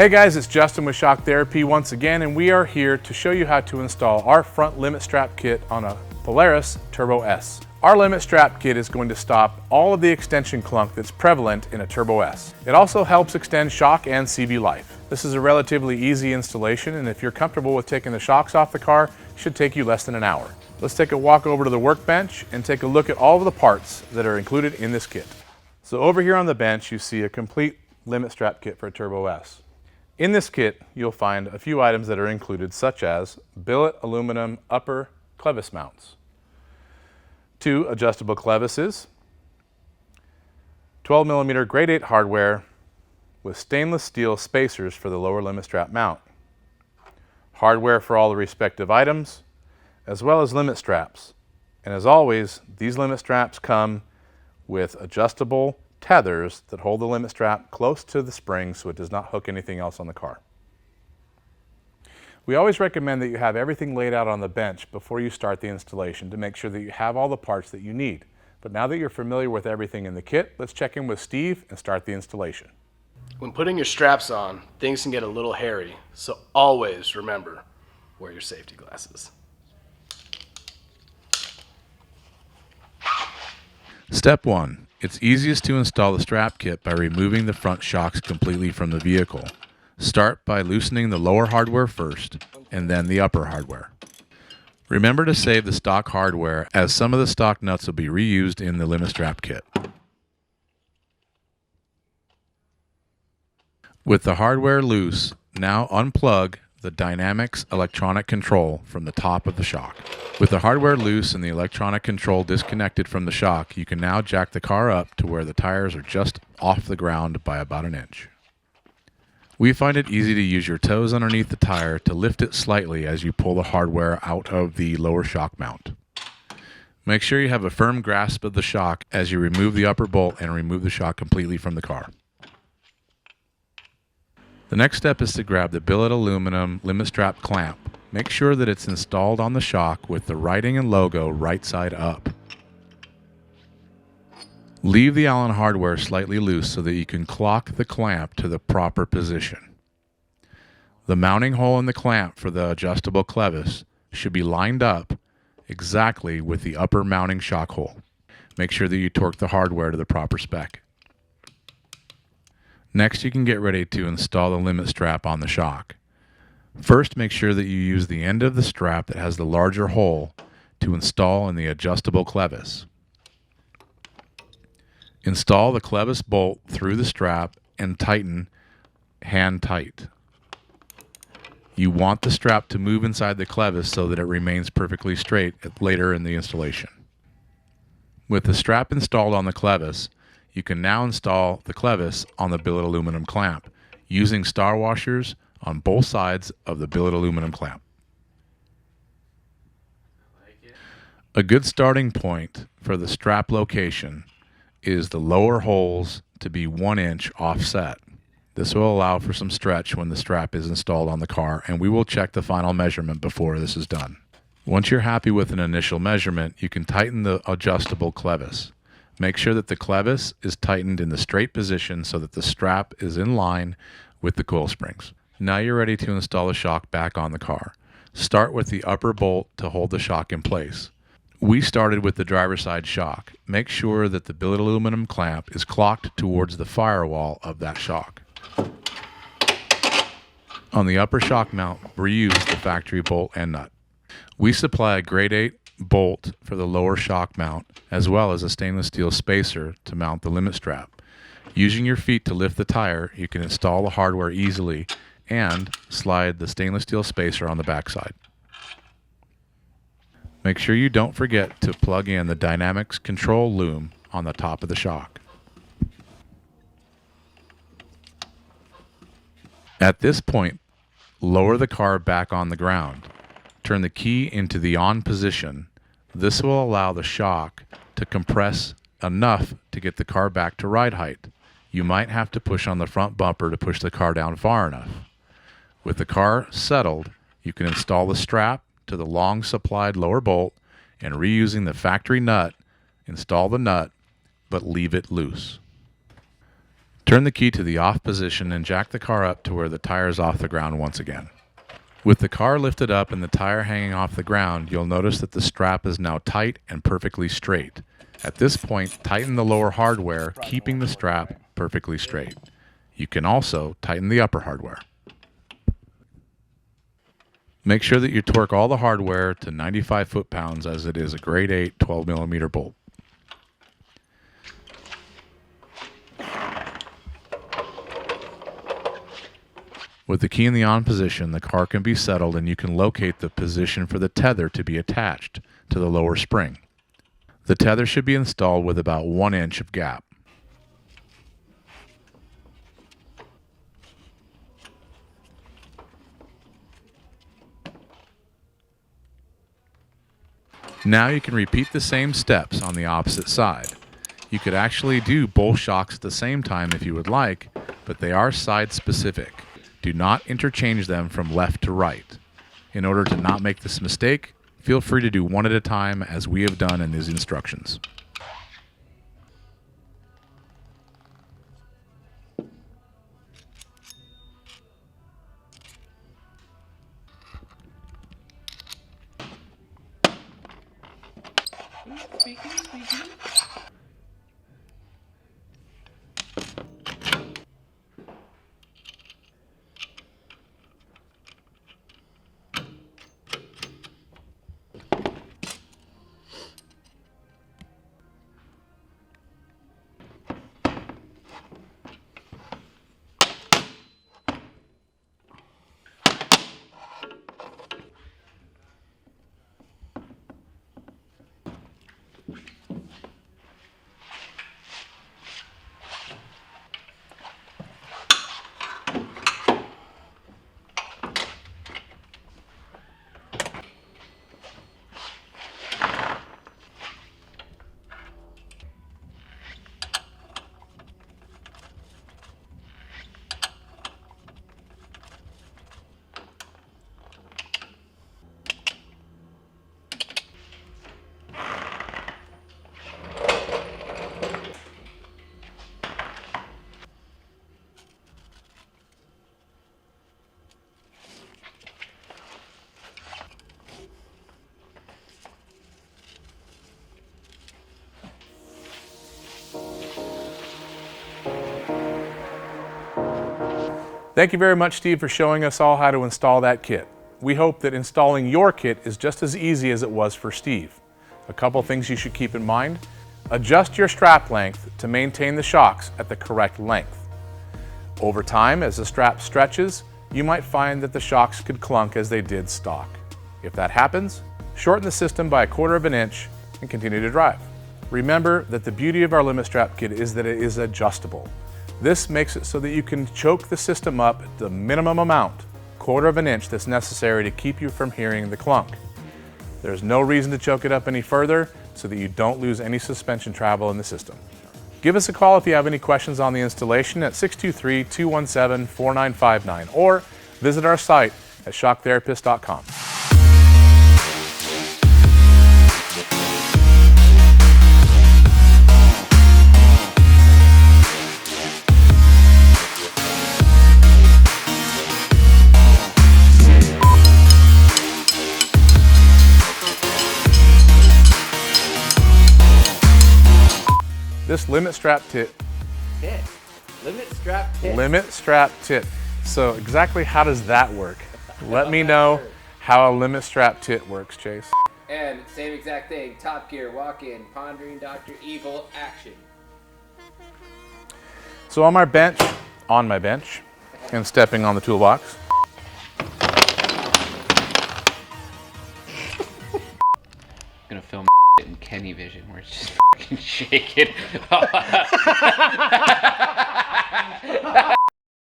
Hey guys, it's Justin with Shock Therapy once again, and we are here to show you how to install our front limit strap kit on a Polaris Turbo S. Our limit strap kit is going to stop all of the extension clunk that's prevalent in a Turbo S. It also helps extend shock and CV life. This is a relatively easy installation, and if you're comfortable with taking the shocks off the car, it should take you less than an hour. Let's take a walk over to the workbench and take a look at all of the parts that are included in this kit. So over here on the bench, you see a complete limit strap kit for a Turbo S. In this kit, you'll find a few items that are included, such as billet aluminum upper clevis mounts, 2 adjustable clevises, 12mm grade 8 hardware with stainless steel spacers for the lower limit strap mount, hardware for all the respective items, as well as limit straps. And as always, these limit straps come with adjustable tethers that hold the limit strap close to the spring so it does not hook anything else on the car. We always recommend that you have everything laid out on the bench before you start the installation to make sure that you have all the parts that you need. But now that you're familiar with everything in the kit, let's check in with Steve and start the installation. When putting your straps on, things can get a little hairy, so always remember, wear your safety glasses. Step 1. It's easiest to install the strap kit by removing the front shocks completely from the vehicle. Start by loosening the lower hardware first, and then the upper hardware. Remember to save the stock hardware, as some of the stock nuts will be reused in the limit strap kit. With the hardware loose, now unplug the Dynamics electronic control from the top of the shock. With the hardware loose and the electronic control disconnected from the shock, you can now jack the car up to where the tires are just off the ground by about an inch. We find it easy to use your toes underneath the tire to lift it slightly as you pull the hardware out of the lower shock mount. Make sure you have a firm grasp of the shock as you remove the upper bolt and remove the shock completely from the car. The next step is to grab the billet aluminum limit strap clamp. Make sure that it's installed on the shock with the writing and logo right side up. Leave the Allen hardware slightly loose so that you can clock the clamp to the proper position. The mounting hole in the clamp for the adjustable clevis should be lined up exactly with the upper mounting shock hole. Make sure that you torque the hardware to the proper spec. Next, you can get ready to install the limit strap on the shock. First, make sure that you use the end of the strap that has the larger hole to install in the adjustable clevis. Install the clevis bolt through the strap and tighten hand tight. You want the strap to move inside the clevis so that it remains perfectly straight later in the installation. With the strap installed on the clevis, you can now install the clevis on the billet aluminum clamp using star washers on both sides of the billet aluminum clamp. A good starting point for the strap location is the lower holes to be 1 inch offset. This will allow for some stretch when the strap is installed on the car, and we will check the final measurement before this is done. Once you're happy with an initial measurement, you can tighten the adjustable clevis. Make sure that the clevis is tightened in the straight position so that the strap is in line with the coil springs. Now you're ready to install the shock back on the car. Start with the upper bolt to hold the shock in place. We started with the driver's side shock. Make sure that the billet aluminum clamp is clocked towards the firewall of that shock. On the upper shock mount, reuse the factory bolt and nut. We supply a grade 8 bolt for the lower shock mount, as well as a stainless steel spacer to mount the limit strap. Using your feet to lift the tire, you can install the hardware easily and slide the stainless steel spacer on the backside. Make sure you don't forget to plug in the Dynamics control loom on the top of the shock. At this point, lower the car back on the ground. Turn the key into the on position. This will allow the shock to compress enough to get the car back to ride height. You might have to push on the front bumper to push the car down far enough. With the car settled, you can install the strap to the long supplied lower bolt and, reusing the factory nut, install the nut but leave it loose. Turn the key to the off position and jack the car up to where the tire is off the ground once again. With the car lifted up and the tire hanging off the ground, you'll notice that the strap is now tight and perfectly straight. At this point, tighten the lower hardware, keeping the strap perfectly straight. You can also tighten the upper hardware. Make sure that you torque all the hardware to 95 foot-pounds as it is a grade 8 12mm bolt. With the key in the on position, the car can be settled and you can locate the position for the tether to be attached to the lower spring. The tether should be installed with about 1 inch of gap. Now you can repeat the same steps on the opposite side. You could actually do both shocks at the same time if you would like, but they are side specific. Do not interchange them from left to right. In order to not make this mistake, feel free to do one at a time as we have done in these instructions. Thank you very much, Steve, for showing us all how to install that kit. We hope that installing your kit is just as easy as it was for Steve. A couple things you should keep in mind. Adjust your strap length to maintain the shocks at the correct length. Over time, as the strap stretches, you might find that the shocks could clunk as they did stock. If that happens, shorten the system by 1/4 of an inch and continue to drive. Remember that the beauty of our limit strap kit is that it is adjustable. This makes it so that you can choke the system up at the minimum amount, 1/4 of an inch, that's necessary to keep you from hearing the clunk. There's no reason to choke it up any further so that you don't lose any suspension travel in the system. Give us a call if you have any questions on the installation at 623-217-4959 or visit our site at shocktherapist.com. This limit strap tit. Limit strap tit. Limit strap tit. So exactly how does that work? Let me know how a limit strap tit works, Chase. And same exact thing. Top Gear, walk in, pondering Dr. Evil, action. So on my bench, and stepping on the toolbox. I'm gonna film in Kenny Vision where it's just fucking shaking.